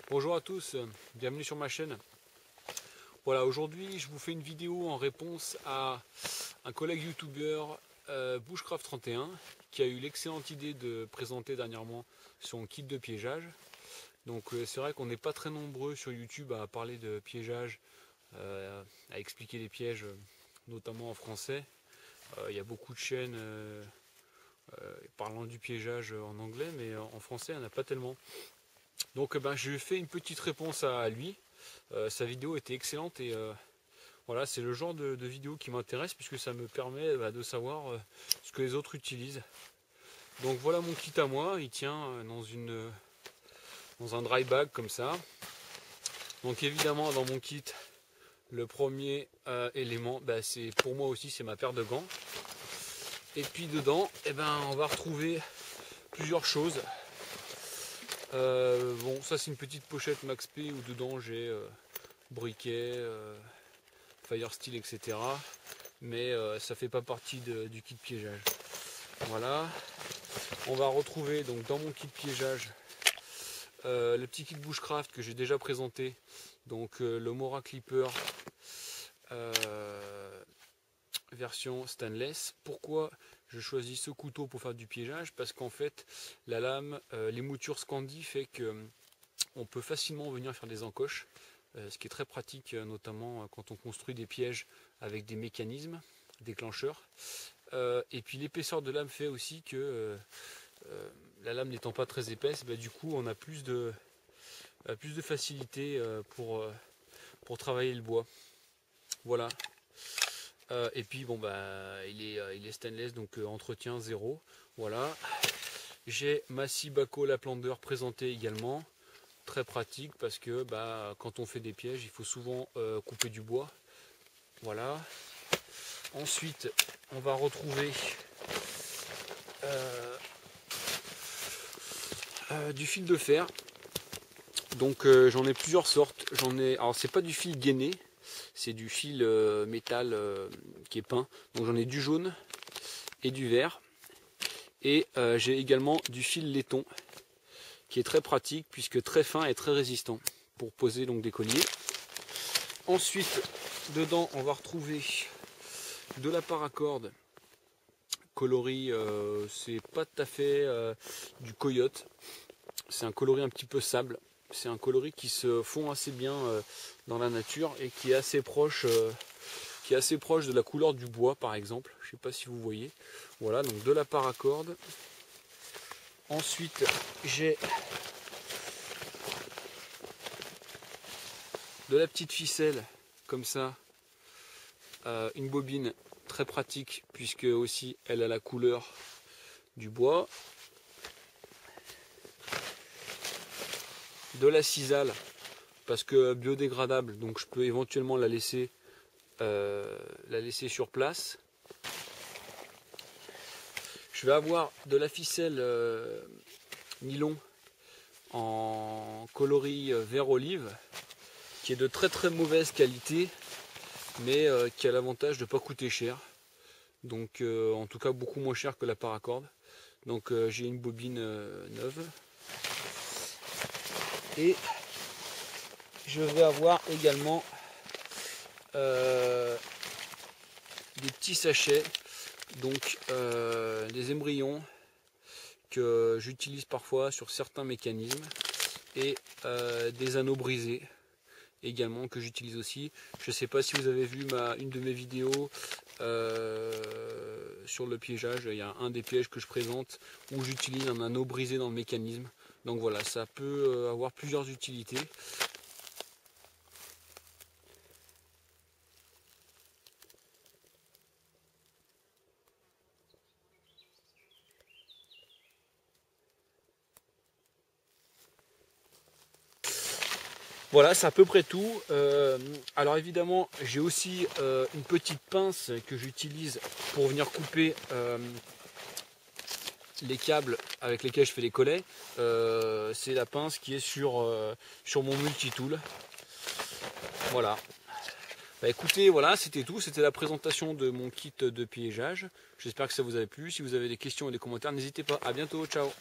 Bonjour à tous, bienvenue sur ma chaîne. Voilà, aujourd'hui je vous fais une vidéo en réponse à un collègue youtubeur Bushcraft31 qui a eu l'excellente idée de présenter dernièrement son kit de piégeage. Donc c'est vrai qu'on n'est pas très nombreux sur YouTube à parler de piégeage, à expliquer les pièges, notamment en français. Il y a beaucoup de chaînes parlant du piégeage en anglais, mais en français il n'y en a pas tellement. Donc je fais une petite réponse à lui. Sa vidéo était excellente et voilà, c'est le genre de vidéo qui m'intéresse puisque ça me permet de savoir ce que les autres utilisent. Donc voilà mon kit à moi, il tient dans un dry bag comme ça. Donc évidemment dans mon kit, le premier élément, c'est pour moi aussi, c'est ma paire de gants. Et puis dedans, on va retrouver plusieurs choses. Bon, ça c'est une petite pochette Max P où dedans j'ai briquet, fire steel, etc. Mais ça fait pas partie du kit piégeage. Voilà. On va retrouver donc dans mon kit piégeage le petit kit bushcraft que j'ai déjà présenté. Donc le Mora Clipper version stainless. Pourquoi je choisis ce couteau pour faire du piégeage? Parce qu'en fait la lame, les moutures Scandi fait que on peut facilement venir faire des encoches, ce qui est très pratique notamment quand on construit des pièges avec des mécanismes déclencheurs. Et puis l'épaisseur de lame fait aussi que la lame n'étant pas très épaisse, du coup on a plus de facilité pour travailler le bois. Voilà. Et puis bon il est stainless, donc entretien zéro. Voilà. J'ai ma scie Bahco Laplander présentée également. Très pratique parce que quand on fait des pièges, il faut souvent couper du bois. Voilà. Ensuite, on va retrouver du fil de fer. Donc j'en ai plusieurs sortes. Alors c'est pas du fil gainé, c'est du fil métal qui est peint. Donc j'en ai du jaune et du vert. Et j'ai également du fil laiton qui est très pratique puisque très fin et très résistant pour poser donc des colliers. Ensuite, dedans on va retrouver de la paracorde coloris, c'est pas tout à fait du coyote, c'est un coloris un petit peu sable. C'est un coloris qui se fond assez bien dans la nature et qui est assez proche de la couleur du bois par exemple. Je sais pas si vous voyez. Voilà, donc de la paracorde. Ensuite j'ai de la petite ficelle comme ça, une bobine très pratique puisque aussi elle a la couleur du bois. De la cisale parce que biodégradable, donc je peux éventuellement la laisser sur place. Je vais avoir de la ficelle nylon en coloris vert olive qui est de très très mauvaise qualité mais qui a l'avantage de ne pas coûter cher, donc en tout cas beaucoup moins cher que la paracorde. Donc j'ai une bobine neuve. Et je vais avoir également des petits sachets, donc des embryons que j'utilise parfois sur certains mécanismes, et des anneaux brisés également que j'utilise aussi. Je ne sais pas si vous avez vu une de mes vidéos sur le piégeage, il y a un des pièges que je présente où j'utilise un anneau brisé dans le mécanisme. Donc voilà, ça peut avoir plusieurs utilités. Voilà, c'est à peu près tout. Alors évidemment, j'ai aussi une petite pince que j'utilise pour venir couper les câbles avec lesquels je fais les collets. C'est la pince qui est sur mon multitool. Voilà. Écoutez, voilà, c'était tout. C'était la présentation de mon kit de piégeage. J'espère que ça vous a plu. Si vous avez des questions ou des commentaires, n'hésitez pas. À bientôt, ciao.